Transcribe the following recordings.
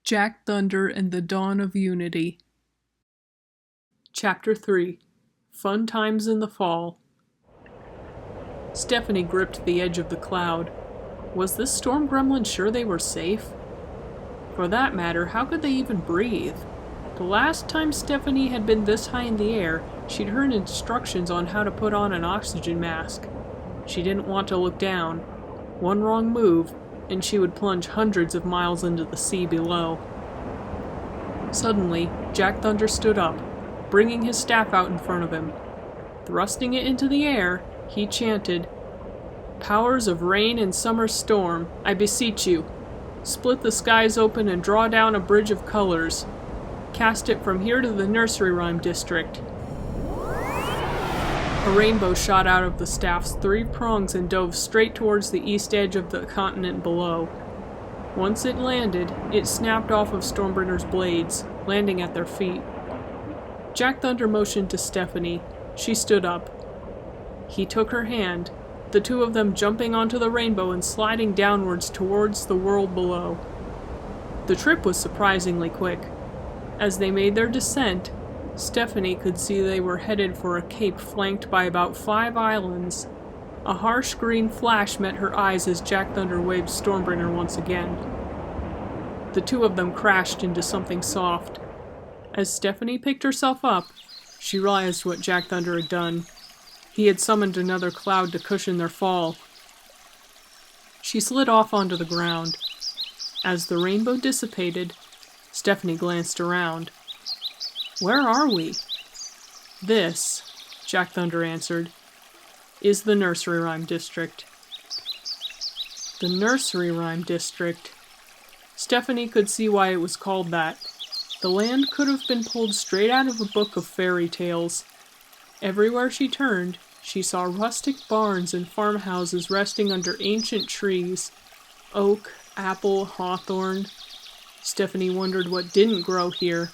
Jack Thunder and the Dawn of Unity. Chapter 3. Fun Times in the Fall. Stephanie gripped the edge of the cloud. Was this storm gremlin sure they were safe? For that matter, how could they even breathe? The last time Stephanie had been this high in the air, she'd heard instructions on how to put on an oxygen mask. She didn't want to look down. One wrong move, and she would plunge hundreds of miles into the sea below. Suddenly, Jack Thunder stood up, bringing his staff out in front of him. Thrusting it into the air, he chanted, "Powers of rain and summer storm, I beseech you, split the skies open and draw down a bridge of colors. Cast it from here to the nursery rhyme district." A rainbow shot out of the staff's 3 prongs and dove straight towards the east edge of the continent below. Once it landed, it snapped off of Stormbringer's blades, landing at their feet. Jack Thunder motioned to Stephanie. She stood up. He took her hand, the two of them jumping onto the rainbow and sliding downwards towards the world below. The trip was surprisingly quick. As they made their descent, Stephanie could see they were headed for a cape flanked by about 5 islands. A harsh green flash met her eyes as Jack Thunder waved Stormbringer once again. The two of them crashed into something soft. As Stephanie picked herself up, she realized what Jack Thunder had done. He had summoned another cloud to cushion their fall. She slid off onto the ground. As the rainbow dissipated, Stephanie glanced around. "Where are we?" "This," Jack Thunder answered, "is the nursery rhyme district." The nursery rhyme district. Stephanie could see why it was called that. The land could have been pulled straight out of a book of fairy tales. Everywhere she turned, she saw rustic barns and farmhouses resting under ancient trees. Oak, apple, hawthorn. Stephanie wondered what didn't grow here.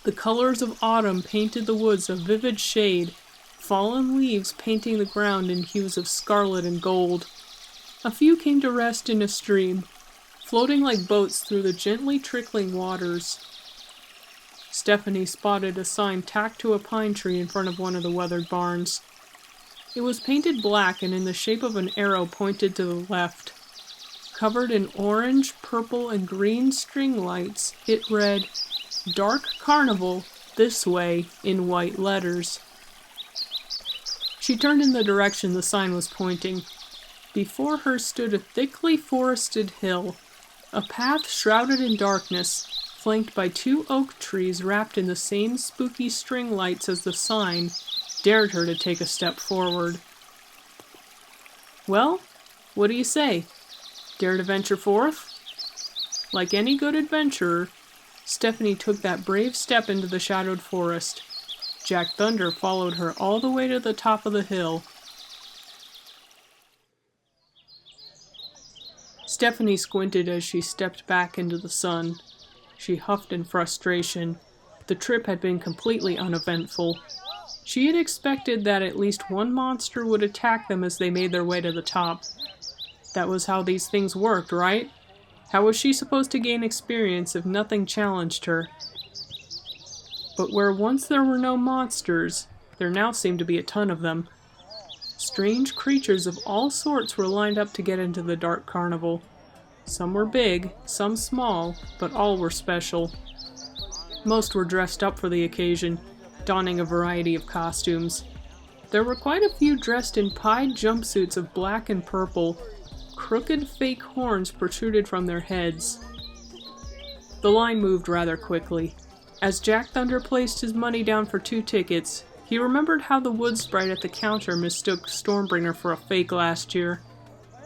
The colors of autumn painted the woods a vivid shade, fallen leaves painting the ground in hues of scarlet and gold. A few came to rest in a stream, floating like boats through the gently trickling waters. Stephanie spotted a sign tacked to a pine tree in front of one of the weathered barns. It was painted black and in the shape of an arrow pointed to the left. Covered in orange, purple, and green string lights, it read, "Dark Carnival, this way," in white letters. She turned in the direction the sign was pointing. Before her stood a thickly forested hill, a path shrouded in darkness, flanked by 2 oak trees wrapped in the same spooky string lights as the sign, dared her to take a step forward. "Well, what do you say? Dare to venture forth?" Like any good adventurer, Stephanie took that brave step into the shadowed forest. Jack Thunder followed her all the way to the top of the hill. Stephanie squinted as she stepped back into the sun. She huffed in frustration. The trip had been completely uneventful. She had expected that at least one monster would attack them as they made their way to the top. That was how these things worked, right? How was she supposed to gain experience if nothing challenged her? But where once there were no monsters, there now seemed to be a ton of them. Strange creatures of all sorts were lined up to get into the Dark Carnival. Some were big, some small, but all were special. Most were dressed up for the occasion, donning a variety of costumes. There were quite a few dressed in pied jumpsuits of black and purple. Crooked fake horns protruded from their heads. The line moved rather quickly. As Jack Thunder placed his money down for 2 tickets, he remembered how the wood sprite at the counter mistook Stormbringer for a fake last year.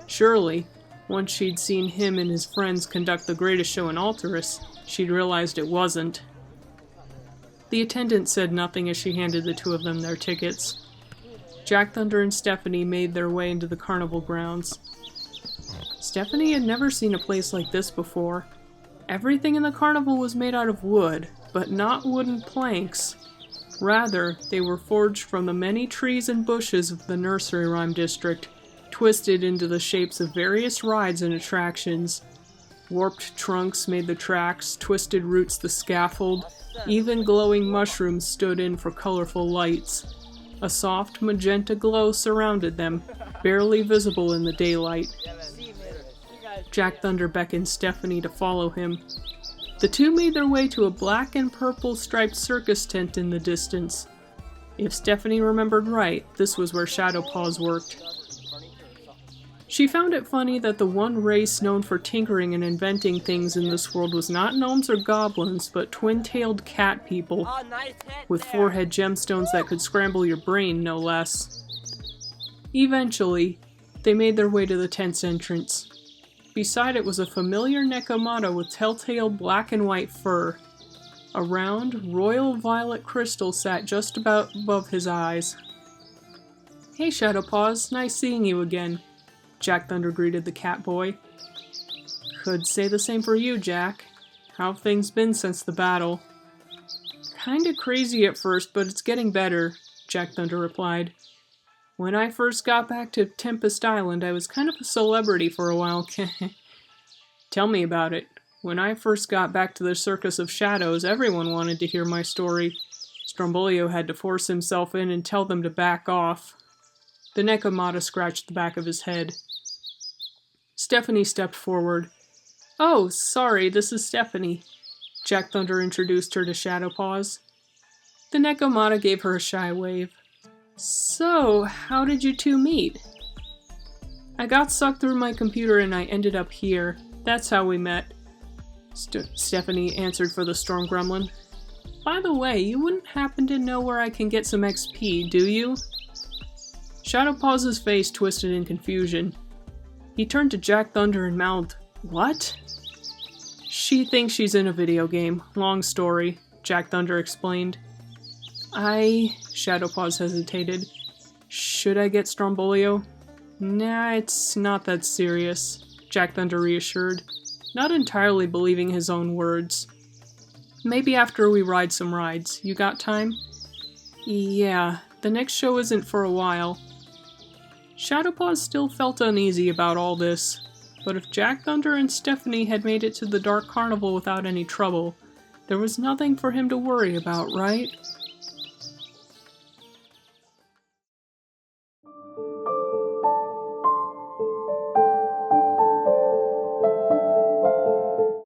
Surely, once she'd seen him and his friends conduct the greatest show in Alterus, she'd realized it wasn't. The attendant said nothing as she handed the two of them their tickets. Jack Thunder and Stephanie made their way into the carnival grounds. Stephanie had never seen a place like this before. Everything in the carnival was made out of wood, but not wooden planks. Rather, they were forged from the many trees and bushes of the nursery rhyme district, twisted into the shapes of various rides and attractions. Warped trunks made the tracks, twisted roots the scaffold, even glowing mushrooms stood in for colorful lights. A soft magenta glow surrounded them, barely visible in the daylight. Jack Thunder beckoned Stephanie to follow him. The two made their way to a black and purple striped circus tent in the distance. If Stephanie remembered right, this was where Shadow-Paws worked. She found it funny that the one race known for tinkering and inventing things in this world was not gnomes or goblins, but twin-tailed cat people, with forehead gemstones that could scramble your brain, no less. Eventually, they made their way to the tent's entrance. Beside it was a familiar Nekomata with telltale black and white fur. A round, royal violet crystal sat just about above his eyes. "Hey, Shadow-Paws, nice seeing you again," Jack Thunder greeted the cat boy. "Could say the same for you, Jack. How've things been since the battle?" "Kinda crazy at first, but it's getting better," Jack Thunder replied. "When I first got back to Tempest Island, I was kind of a celebrity for a while." "Tell me about it. When I first got back to the Circus of Shadows, everyone wanted to hear my story. Strombolio had to force himself in and tell them to back off." The Nekomata scratched the back of his head. Stephanie stepped forward. "Oh, sorry, this is Stephanie." Jack Thunder introduced her to Shadow-Paws. The Nekomata gave her a shy wave. "So, how did you two meet?" "I got sucked through my computer and I ended up here. That's how we met." Stephanie answered for the Storm Gremlin. "By the way, you wouldn't happen to know where I can get some XP, do you?" Shadow-Paws' face twisted in confusion. He turned to Jack Thunder and mouthed, "What?" "She thinks she's in a video game. Long story," Jack Thunder explained. Shadow-Paws hesitated. "Should I get Strombolio?" "Nah, it's not that serious," Jack Thunder reassured, not entirely believing his own words. "Maybe after we ride some rides. You got time?" "Yeah, the next show isn't for a while." Shadow-Paws still felt uneasy about all this, but if Jack Thunder and Stephanie had made it to the Dark Carnival without any trouble, there was nothing for him to worry about, right?